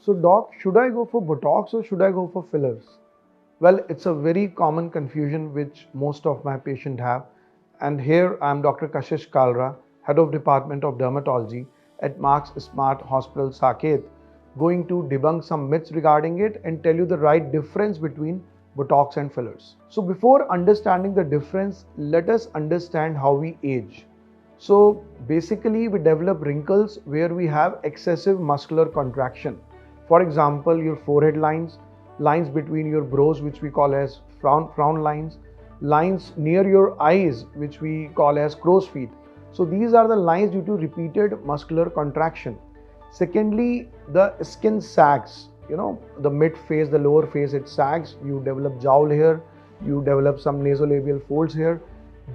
So doc, should I go for Botox or should I go for fillers? Well, it's a very common confusion which most of my patients have. And here I am Dr. Kashish Kalra, Head of Department of Dermatology at Max Smart Hospital, Saket, going to debunk some myths regarding it and tell you the right difference between Botox and fillers. So before understanding the difference, let us understand how we age. So basically we develop wrinkles where we have excessive muscular contraction. For example, your forehead lines, lines between your brows which we call as frown lines, lines near your eyes which we call as crow's feet. So these are the lines due to repeated muscular contraction. Secondly, the skin sags, the mid face, the lower face, it sags, you develop jowl here, you develop some nasolabial folds here.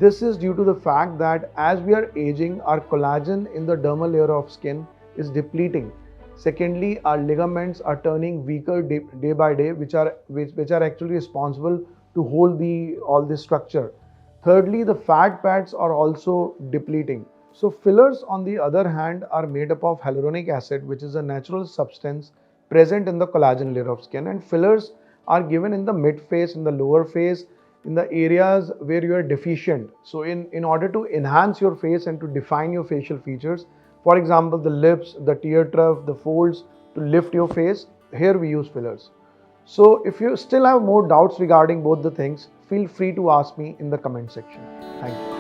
This is due to the fact that as we are aging, our collagen in the dermal layer of skin is depleting. Secondly, our ligaments are turning weaker day by day, which are actually responsible to hold all this structure. Thirdly, the fat pads are also depleting. So fillers, on the other hand, are made up of hyaluronic acid, which is a natural substance present in the collagen layer of skin, and fillers are given in the mid face, in the lower face, in the areas where you are deficient. So in order to enhance your face and to define your facial features, for example, the lips, the tear trough, the folds, to lift your face, here we use fillers. So if you still have more doubts regarding both the things, feel free to ask me in the comment section. Thank you.